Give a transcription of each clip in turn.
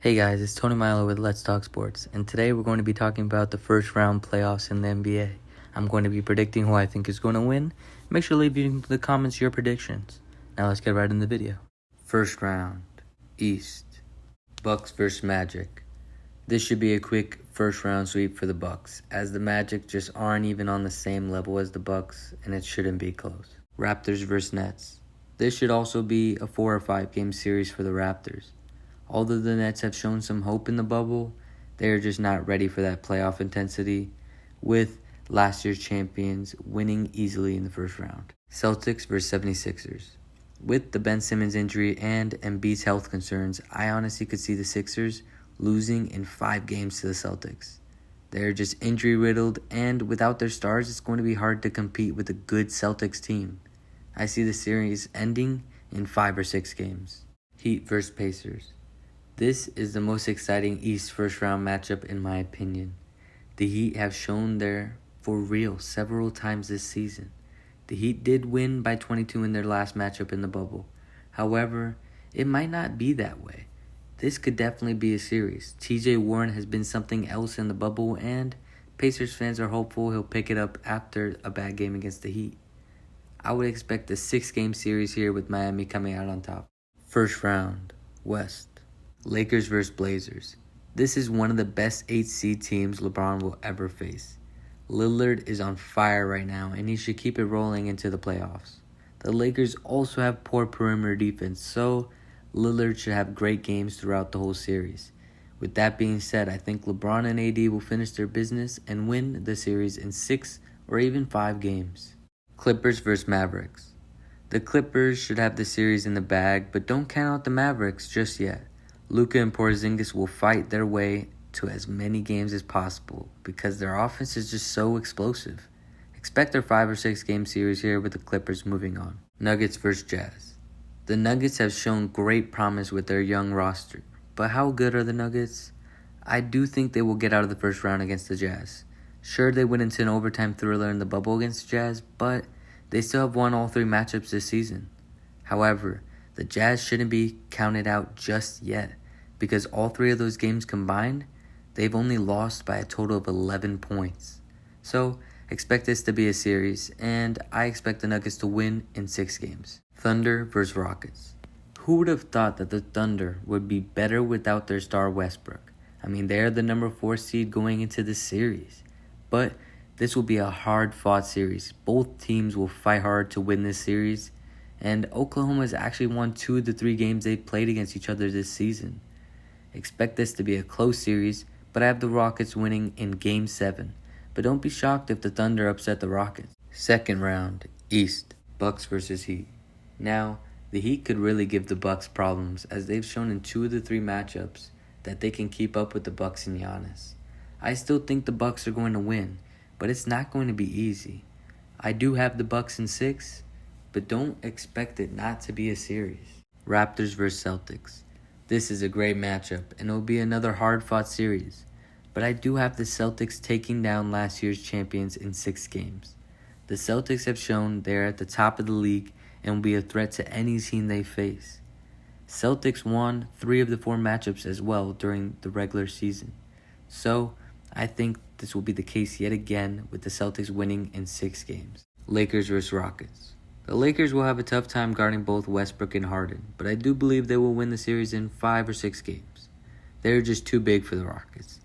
Hey guys, it's Tony Milo with Let's Talk Sports, and today we're going to be talking about the first round playoffs in the NBA. I'm going to be predicting who I think is going to win. Make sure to leave in the comments your predictions. Now let's get right in the video. First round, East, Bucks vs Magic. This should be a quick first round sweep for the Bucks, as the Magic just aren't even on the same level as the Bucks, and it shouldn't be close. Raptors vs Nets. This should also be a 4 or 5 game series for the Raptors. Although the Nets have shown some hope in the bubble, they are just not ready for that playoff intensity, with last year's champions winning easily in the first round. Celtics vs 76ers. With the Ben Simmons injury and Embiid's health concerns, I honestly could see the Sixers losing in 5 games to the Celtics. They're just injury riddled, and without their stars, it's going to be hard to compete with a good Celtics team. I see the series ending in 5 or 6 games. Heat vs Pacers. This is the most exciting East first round matchup in my opinion. The Heat have shown they're for real several times this season. The Heat did win by 22 in their last matchup in the bubble. However, it might not be that way. This could definitely be a series. TJ Warren has been something else in the bubble, and Pacers fans are hopeful he'll pick it up after a bad game against the Heat. I would expect a 6-game series here with Miami coming out on top. First round, West. Lakers vs Blazers. This is one of the best 8 seed teams LeBron will ever face. Lillard is on fire right now, and he should keep it rolling into the playoffs. The Lakers also have poor perimeter defense, so Lillard should have great games throughout the whole series. With that being said, I think LeBron and AD will finish their business and win the series in 6 or even 5 games. Clippers vs Mavericks. The Clippers should have the series in the bag, but don't count out the Mavericks just yet. Luka and Porzingis will fight their way to as many games as possible because their offense is just so explosive. Expect their 5 or 6 game series here with the Clippers moving on. Nuggets vs Jazz. The Nuggets have shown great promise with their young roster, but how good are the Nuggets? I do think they will get out of the first round against the Jazz. Sure, they went into an overtime thriller in the bubble against the Jazz, but they still have won all 3 matchups this season. However, the Jazz shouldn't be counted out just yet, because all 3 of those games combined, they've only lost by a total of 11 points. So, expect this to be a series, and I expect the Nuggets to win in 6 games. Thunder vs Rockets. Who would have thought that the Thunder would be better without their star Westbrook? I mean, they're the number 4 seed going into this series. But this will be a hard-fought series. Both teams will fight hard to win this series, and Oklahoma has actually won 2 of the 3 games they've played against each other this season. Expect this to be a close series, but I have the Rockets winning in Game 7. But don't be shocked if the Thunder upset the Rockets. Second round, East, Bucks vs Heat. Now, the Heat could really give the Bucks problems, as they've shown in 2 of the 3 matchups that they can keep up with the Bucks and Giannis. I still think the Bucks are going to win, but it's not going to be easy. I do have the Bucks in 6, but don't expect it not to be a series. Raptors vs Celtics. This is a great matchup, and it will be another hard-fought series. But I do have the Celtics taking down last year's champions in 6 games. The Celtics have shown they're at the top of the league and will be a threat to any team they face. Celtics won 3 of the 4 matchups as well during the regular season. So, I think this will be the case yet again with the Celtics winning in 6 games. Lakers vs Rockets. The Lakers will have a tough time guarding both Westbrook and Harden, but I do believe they will win the series in 5 or 6 games. They're just too big for the Rockets.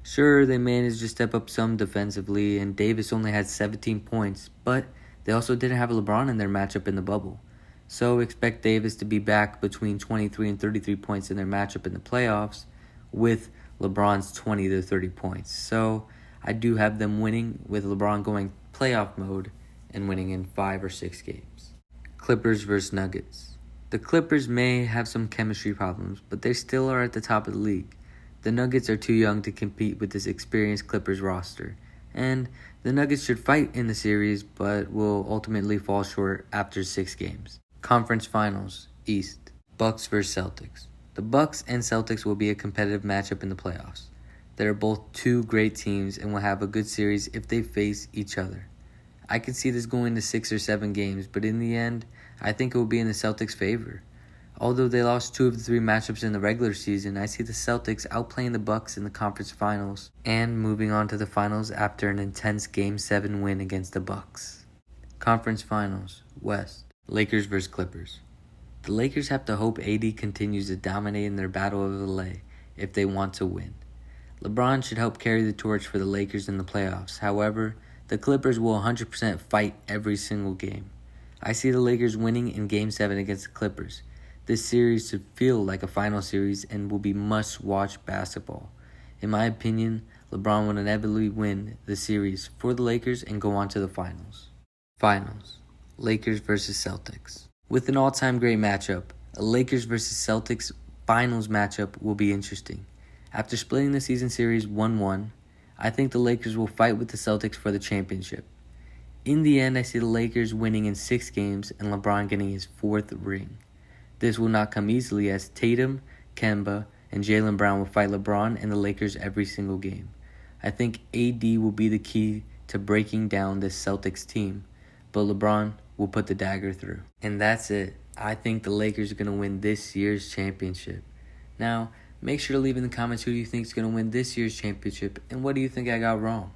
Sure, they managed to step up some defensively, and Davis only had 17 points, but they also didn't have LeBron in their matchup in the bubble. So expect Davis to be back between 23 and 33 points in their matchup in the playoffs, with LeBron's 20 to 30 points. So I do have them winning, with LeBron going playoff mode and winning in 5 or 6 games. Clippers vs Nuggets. The Clippers may have some chemistry problems, but they still are at the top of the league. The Nuggets are too young to compete with this experienced Clippers roster, and the Nuggets should fight in the series, but will ultimately fall short after 6 games. Conference Finals, East, Bucks vs Celtics. The Bucks and Celtics will be a competitive matchup in the playoffs. They are both 2 great teams and will have a good series if they face each other. I could see this going to 6 or 7 games, but in the end, I think it will be in the Celtics' favor. Although they lost 2 of the 3 matchups in the regular season, I see the Celtics outplaying the Bucks in the conference finals and moving on to the finals after an intense Game 7 win against the Bucks. Conference Finals, West, Lakers vs. Clippers. The Lakers have to hope AD continues to dominate in their battle of LA if they want to win. LeBron should help carry the torch for the Lakers in the playoffs. However, the Clippers will 100% fight every single game. I see the Lakers winning in Game 7 against the Clippers. This series should feel like a final series and will be must-watch basketball. In my opinion, LeBron will inevitably win the series for the Lakers and go on to the finals. Finals, Lakers vs. Celtics. With an all-time great matchup, a Lakers vs. Celtics finals matchup will be interesting. After splitting the season series 1-1, I think the Lakers will fight with the Celtics for the championship. In the end, I see the Lakers winning in 6 games and LeBron getting his 4th ring. This will not come easily as Tatum, Kemba, and Jaylen Brown will fight LeBron and the Lakers every single game. I think AD will be the key to breaking down this Celtics team, but LeBron will put the dagger through. And that's it. I think the Lakers are going to win this year's championship. Now, make sure to leave in the comments who you think is going to win this year's championship and what do you think I got wrong.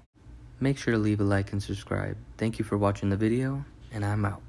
Make sure to leave a like and subscribe. Thank you for watching the video, and I'm out.